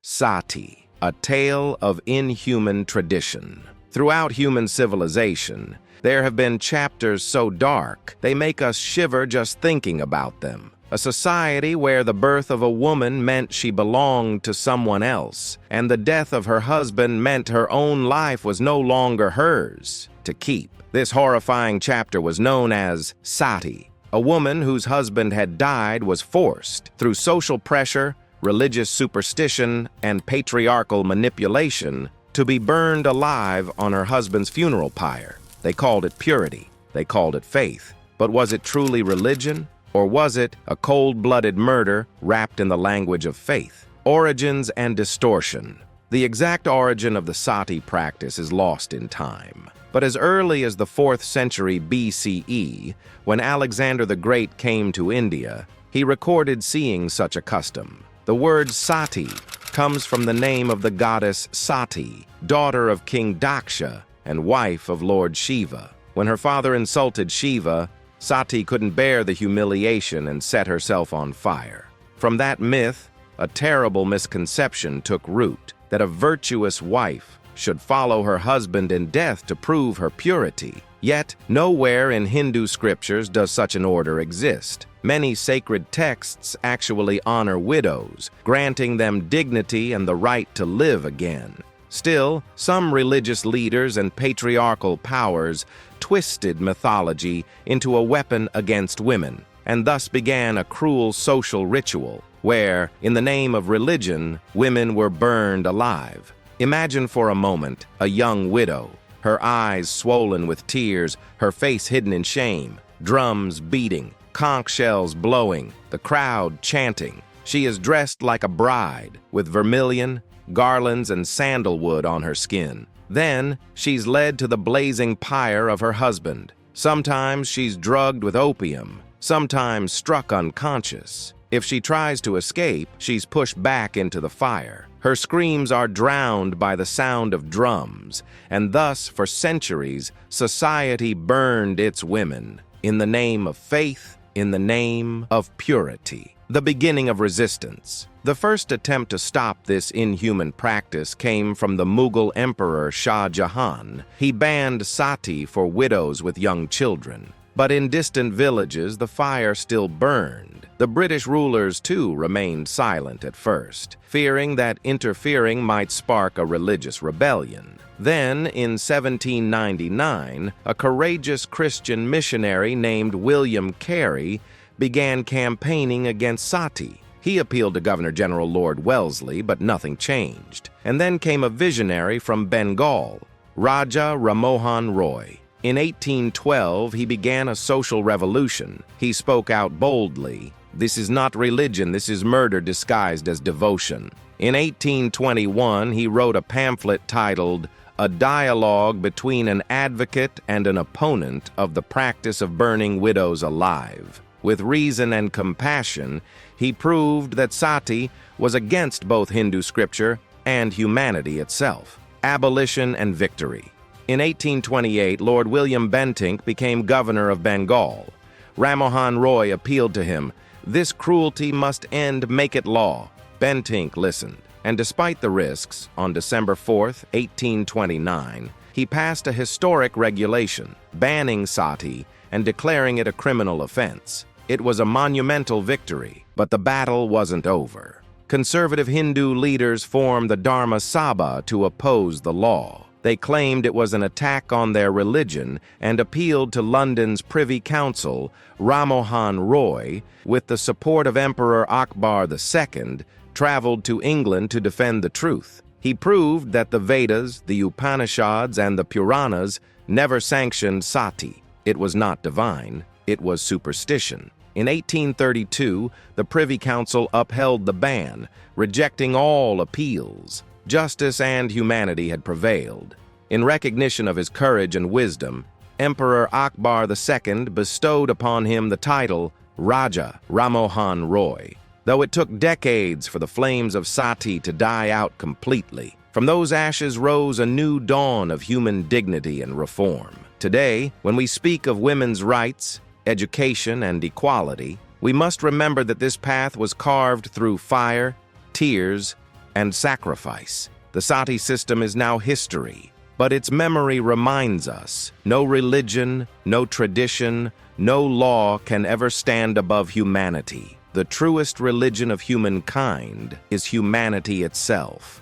Sati, a tale of inhuman tradition. Throughout human civilization, there have been chapters so dark they make us shiver just thinking about them. A society where the birth of a woman meant she belonged to someone else, and the death of her husband meant her own life was no longer hers to keep. This horrifying chapter was known as Sati. A woman whose husband had died was forced, through social pressure, religious superstition, and patriarchal manipulation, to be burned alive on her husband's funeral pyre. They called it purity. They called it faith. But was it truly religion? Or was it a cold-blooded murder wrapped in the language of faith? Origins and distortion. The exact origin of the Sati practice is lost in time. But as early as the 4th century BCE, when Alexander the Great came to India, he recorded seeing such a custom. The word Sati comes from the name of the goddess Sati, daughter of King Daksha and wife of Lord Shiva. When her father insulted Shiva, Sati couldn't bear the humiliation and set herself on fire. From that myth, a terrible misconception took root, that a virtuous wife should follow her husband in death to prove her purity. Yet, nowhere in Hindu scriptures does such an order exist. Many sacred texts actually honor widows, granting them dignity and the right to live again. Still, some religious leaders and patriarchal powers twisted mythology into a weapon against women, and thus began a cruel social ritual where, in the name of religion, women were burned alive. Imagine for a moment a young widow, her eyes swollen with tears, her face hidden in shame, drums beating, conch shells blowing, the crowd chanting. She is dressed like a bride, with vermilion, garlands, and sandalwood on her skin. Then, she's led to the blazing pyre of her husband. Sometimes she's drugged with opium, sometimes struck unconscious. If she tries to escape, she's pushed back into the fire. Her screams are drowned by the sound of drums, and thus, for centuries, society burned its women in the name of faith, in the name of purity. The beginning of resistance. The first attempt to stop this inhuman practice came from the Mughal Emperor Shah Jahan. He banned sati for widows with young children. But in distant villages, the fire still burned. The British rulers, too, remained silent at first, fearing that interfering might spark a religious rebellion. Then, in 1799, a courageous Christian missionary named William Carey began campaigning against sati. He appealed to Governor-General Lord Wellesley, but nothing changed. And then came a visionary from Bengal, Raja Ram Mohan Roy. In 1812, he began a social revolution. He spoke out boldly. This is not religion, this is murder disguised as devotion. In 1821, he wrote a pamphlet titled A Dialogue Between an Advocate and an Opponent of the Practice of Burning Widows Alive. With reason and compassion, he proved that sati was against both Hindu scripture and humanity itself. Abolition and victory. In 1828, Lord William Bentinck became governor of Bengal. Ram Mohan Roy appealed to him. This cruelty must end, make it law. Bentinck listened, and despite the risks, on December 4, 1829, he passed a historic regulation, banning sati and declaring it a criminal offense. It was a monumental victory, but the battle wasn't over. Conservative Hindu leaders formed the Dharma Sabha to oppose the law. They claimed it was an attack on their religion and appealed to London's Privy Council, Ram Mohan Roy, with the support of Emperor Akbar II, traveled to England to defend the truth. He proved that the Vedas, the Upanishads, and the Puranas never sanctioned sati. It was not divine, it was superstition. In 1832, the Privy Council upheld the ban, rejecting all appeals. Justice and humanity had prevailed. In recognition of his courage and wisdom, Emperor Akbar II bestowed upon him the title Raja Ram Mohan Roy, though it took decades for the flames of sati to die out completely. From those ashes rose a new dawn of human dignity and reform. Today, when we speak of women's rights, education, and equality, we must remember that this path was carved through fire, tears, and sacrifice. The Sati system is now history, but its memory reminds us no religion, no tradition, no law can ever stand above humanity. The truest religion of humankind is humanity itself.